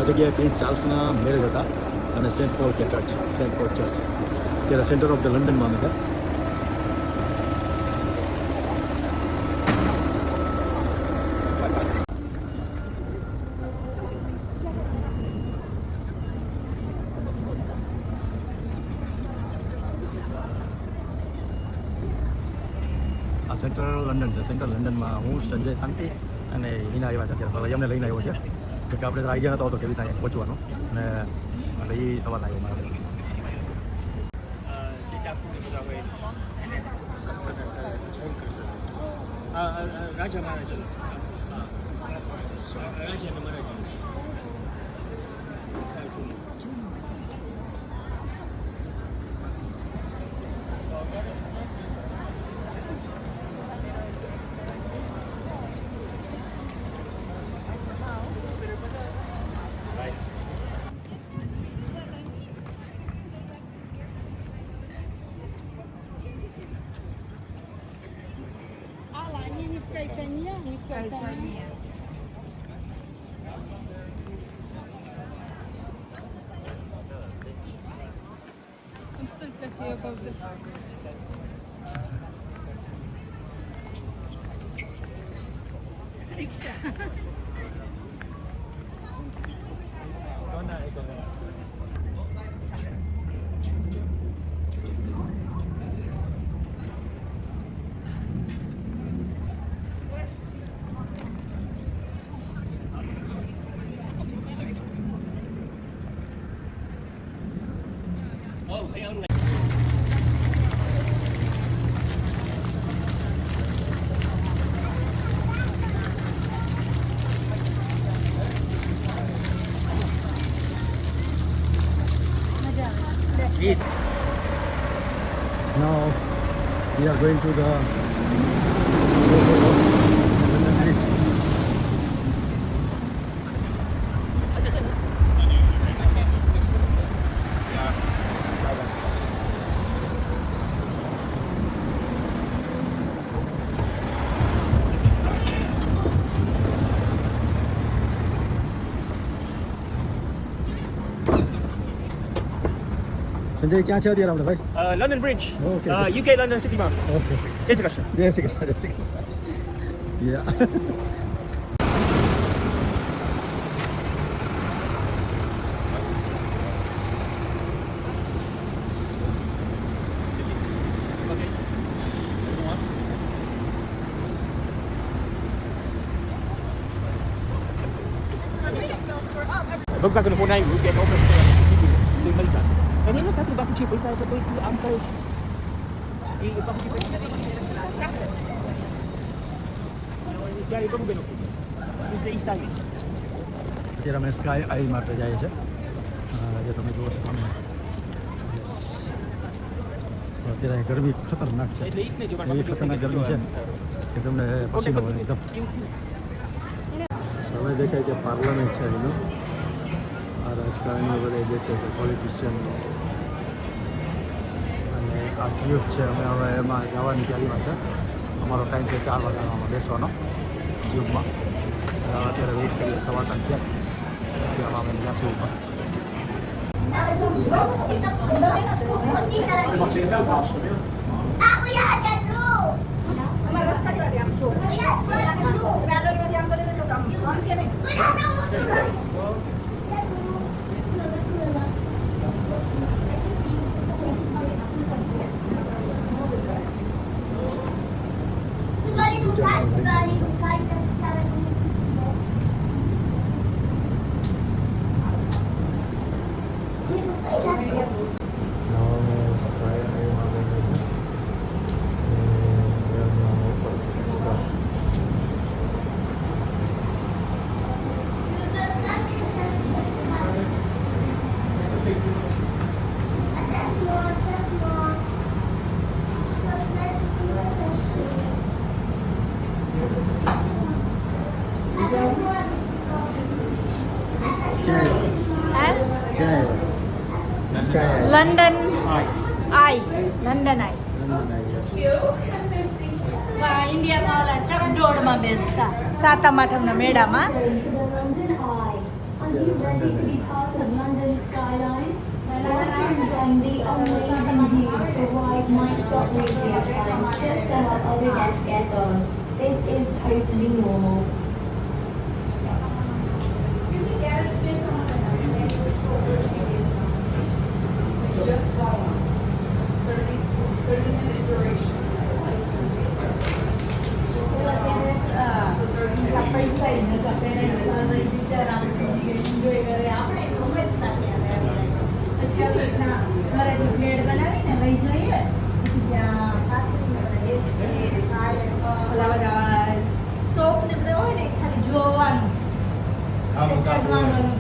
જગ્યાએ prince ચાર્લ્સના marriage હતા અને સેન્ટ પોલ ચર્ચ ત્યારે સેન્ટર ઓફ ધ લંડનમાં અમે હતા. સેન્ટ્રલ લંડન છે. સેન્ટ્રલ લંડનમાં હું સંજય શાંતિ અને હિના આવ્યા છે અત્યારે. અમને લઈને આવ્યો છે કે આપણે તો આઈડિયા નહોતો હતો કેવી રીતે અહીંયા પહોંચવાનો અને એટલે એ સવાલ આવ્યો મારા. રાજા Now we are going to the London Bridge. Sanjay ક્યાં છે અત્યારે આપણે ભાઈ? London Bridge. Okay. UK London City Mall. Okay, જય શ્રી કૃષ્ણ. જય શ્રી કૃષ્ણ, જય Shri Krishna. Yeah. Bago ka na muna yung weekend over sa yung malita. Kanina ka ba kung pesa ito ito ang kayo. Iba ko pesa. Jadi bago beno. This is time. અત્યારે અમે sky આઈ માટે જઈએ છે. જે તમે જુઓ છો તમે. યસ. અત્યારે ગરમી ખતરનાક છે. એવી ખતરનાક ગરમી છે કે તમને પસીનો આવે એકદમ. સમય દેખાય કે પાર્લામેન્ટ છે એનું. આ રાજકારણીઓ બધા જે છે કે પોલિટિશિયન અને આ ટ્યુબ છે. અમે હવે એમાં જવાની તૈયારીમાં છે. અમારો ટાઈમ છે 4 વાગ્યામાં બેસવાનો ટ્યુબમાં. અત્યારે વેઇટ કરીએ 3:15 થયા પછી આમાં અમે જઈશું ઉપર. લંડન આઈ ઇન્ડિયામાં ઓલા ચકડોળમાં બેસતા સાતમ આઠમના મેળામાં London skyline. And the amazing view provide non-stop radio times just as our other guests get on. This is totally normal.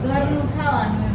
ઘરનું ખાવાનું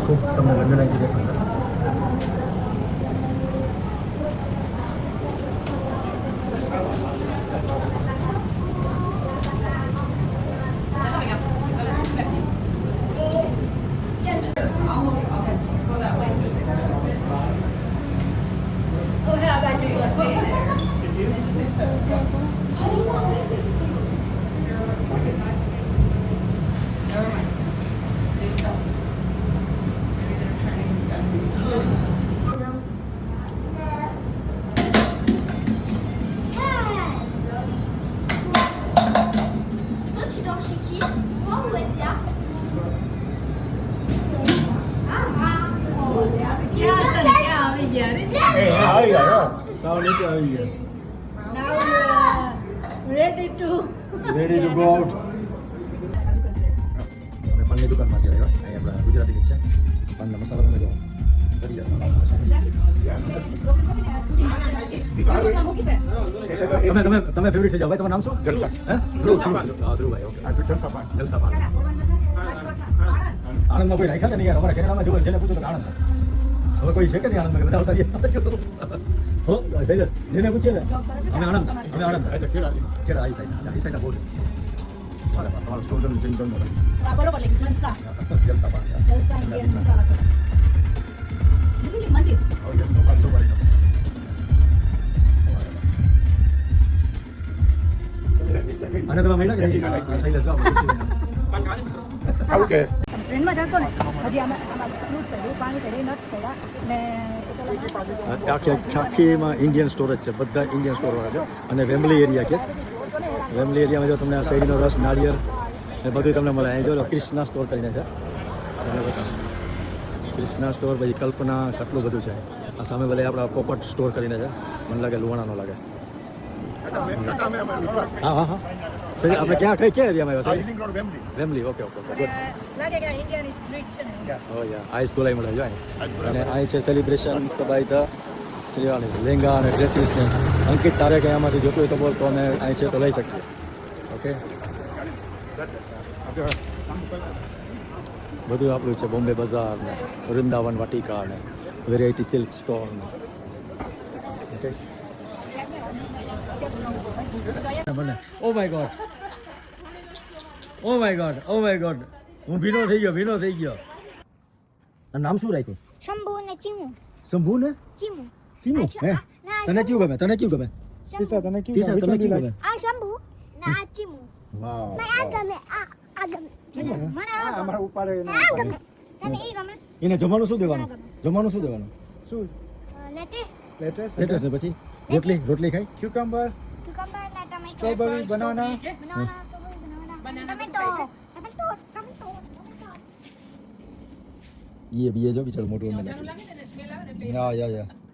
ખૂબ તમને લંડન આવી દેખાશે. Ready to go out. અમે પાનની દુકાનમાં અત્યારે આવ્યા. અહીં આપણા ગુજરાતી છે. પાનના મસાલા તમે જો. કરી તમે ફેવરિટ થઈ જાવ ભાઈ. તમારું નામ શું? જલસા. હે? ધ્રુવભાઈ. ઓકે. જલસા પાન. આણંદમાં કોઈ રાખ્યા નહીં યાર. અમારા કેનેડામાં જો જેને પૂછો તો આણંદ. હવે કોઈ છે કે નહીં આણંદમાં? બધા ઉતારીએ. હો શૈલેષ જેને પૂછે ને અમે આણંદ ખેડા આ સાઈડ બોલ તમારો સ્ટોર ચેન્જ કરવું બરોબર લઈ જલસા જલસા પાન જલસા ઇન્ડિયન મસાલા છે દિલ્હી મંદિર ઓ યસ સો પાન અને તમે મહિના કે શૈલેષ ઓકે ટ્રેનમાં જતો ને હજી આમાં ફ્રૂટ કર્યું પાણી કર્યું નટ્સ કર્યા ને આખીમાં ઇન્ડિયન સ્ટોર જ છે. બધા ઇન્ડિયન સ્ટોર વાળા છે અને ફેમિલી એરિયા કે છે. વેમલી એરિયામાં જો તમને આ શેરડીનો રસ નાળિયેર એ બધું તમને મળે. અહીં જો ક્રિષ્ના સ્ટોર કરીને છે, તમને બતાવો. ક્રિષ્ના સ્ટોર, પછી કલ્પના, કેટલું બધું છે. આ સામે ભલે આપણા પોપટ સ્ટોર કરીને છે, મને લાગે લુવાણાનો લાગે. હા હા હા સર, આપણે ક્યાં એરિયામાં આવ્યા છે? Wembley. Okay okay okay, good. લાગે કે ઇન્ડિયાની સ્ટ્રીટ છે ને. ઓ યા, આઈસ ગોલાઈ મળે જો અહીં. અને અહીં છે સેલિબ્રેશન સબાઈ ધ શ્રીવાણીસ લેંગા અને ડ્રેસીસ ને. અંકિત, તારે કંઈ આમાંથી જોતું હોય તો બોલ, તો અમે અહીં છે તો લઈ શકીએ. ઓકે, બધું આપણું છે. બોમ્બે બજાર ને વૃંદાવન વાટિકા ને વેરાયટી સિલ્ક સ્ટોર ને. Okay, oh my God, oh my God, oh my God, હું ભીનો થઈ ગયો. આ નામ શું રાખ્યું? શંભુ ને ચીમુ શંભુ ને ચીમુ ટીમુ. હે, તને કયું ગમે? તીસા, તને કયું ગમે? આ શંભુ ને આ ચીમુ વાવ, મને આ ગમે આ ગમે મને આ ગમે આ ગમે તને ઈ ગમે એને જમવાનું શું દેવાનું? લેટેસ્ટ ને પછી રોટલી ખાય. cucumber ને ટમેટો સ્ટ્રોબેરી, બનાના. ટમેટો ये भी है जो बिचारो मोटो में યા